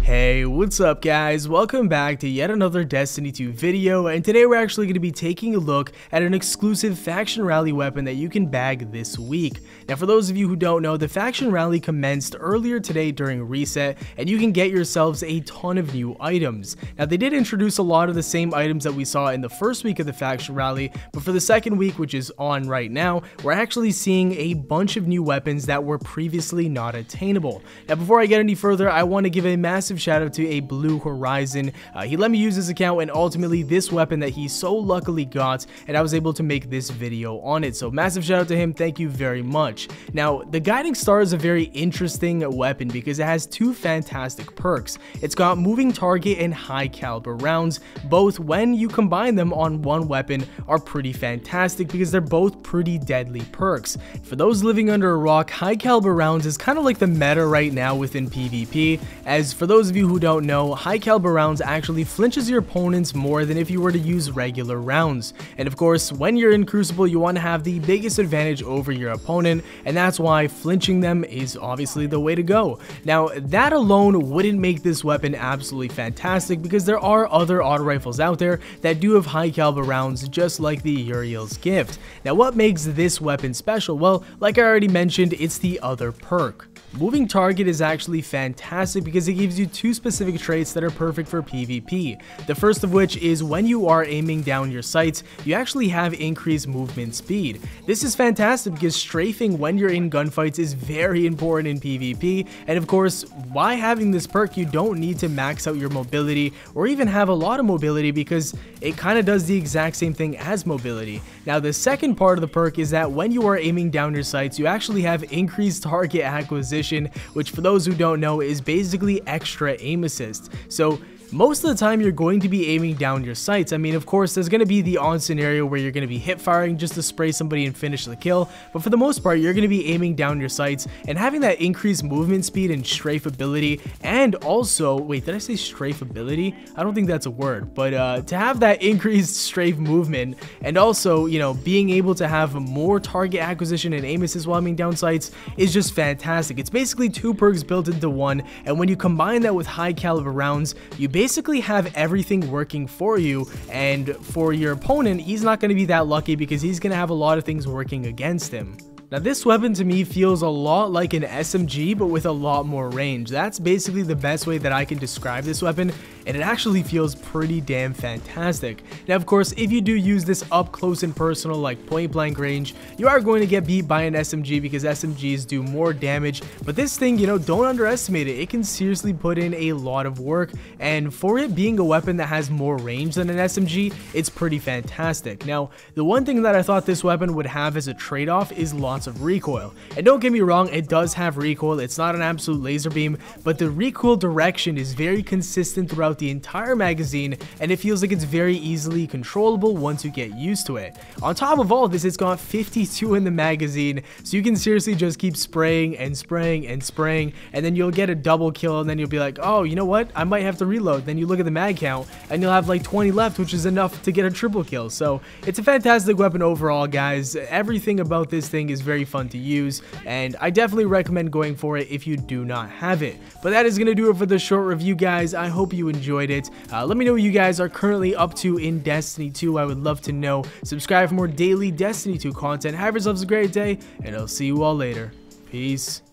Hey, what's up guys? Welcome back to yet another Destiny 2 video, and today we're actually going to be taking a look at an exclusive Faction Rally weapon that you can bag this week. Now for those of you who don't know, the Faction Rally commenced earlier today during reset, and you can get yourselves a ton of new items. Now they did introduce a lot of the same items that we saw in the first week of the Faction Rally, but for the second week, which is on right now, we're actually seeing a bunch of new weapons that were previously not attainable. Now before I get any further, I want to give a massive shout out to a Blue Horizon. He let me use his account and ultimately this weapon that he so luckily got, and I was able to make this video on it. So massive shout out to him, thank you very much. Now the Guiding Star is a very interesting weapon because it has two fantastic perks. It's got moving target and high caliber rounds. Both, when you combine them on one weapon, are pretty fantastic because they're both pretty deadly perks. For those living under a rock, high caliber rounds is kind of like the meta right now within PvP, as for those of you who don't know, high caliber rounds actually flinches your opponents more than if you were to use regular rounds. And of course, when you're in Crucible, you want to have the biggest advantage over your opponent, and that's why flinching them is obviously the way to go. Now that alone wouldn't make this weapon absolutely fantastic because there are other auto rifles out there that do have high caliber rounds, just like the Uriel's Gift. Now what makes this weapon special? Well, like I already mentioned, it's the other perk. Moving target is actually fantastic because it gives you two specific traits that are perfect for PvP. The first of which is when you are aiming down your sights, you actually have increased movement speed. This is fantastic because strafing when you're in gunfights is very important in PvP, and of course, by having this perk, you don't need to max out your mobility or even have a lot of mobility because it kind of does the exact same thing as mobility. Now the second part of the perk is that when you are aiming down your sights, you actually have increased target acquisition, which for those who don't know is basically extra aim assist. So most of the time you're going to be aiming down your sights. I mean, of course, there's going to be the on scenario where you're going to be hip firing just to spray somebody and finish the kill, but for the most part, you're going to be aiming down your sights, and having that increased movement speed and strafe ability, and also, wait, did I say strafe ability? I don't think that's a word, but to have that increased strafe movement, and also, you know, being able to have more target acquisition and aim assist while aiming down sights is just fantastic. It's basically two perks built into one, and when you combine that with high caliber rounds, you basically have everything working for you, and for your opponent, he's not going to be that lucky because he's going to have a lot of things working against him. Now this weapon to me feels a lot like an SMG but with a lot more range. That's basically the best way that I can describe this weapon, and it actually feels pretty damn fantastic. Now of course, if you do use this up close and personal like point blank range, you are going to get beat by an SMG because SMGs do more damage, but this thing, you know, don't underestimate it. It can seriously put in a lot of work, and for it being a weapon that has more range than an SMG, it's pretty fantastic. Now the one thing that I thought this weapon would have as a trade-off is lots of recoil. And don't get me wrong, it does have recoil. It's not an absolute laser beam, but the recoil direction is very consistent throughout the entire magazine, and it feels like it's very easily controllable once you get used to it. On top of all this, it's got 52 in the magazine, so you can seriously just keep spraying and spraying and spraying, and then you'll get a double kill, and then you'll be like, oh, you know what, I might have to reload. Then you look at the mag count and you'll have like 20 left, which is enough to get a triple kill. So it's a fantastic weapon overall, guys. Everything about this thing is very fun to use, and I definitely recommend going for it if you do not have it. But that is going to do it for the short review, guys. I hope you enjoyed it. Let me know what you guys are currently up to in Destiny 2. I would love to know. Subscribe for more daily Destiny 2 content. Have yourselves a great day, and I'll see you all later. Peace.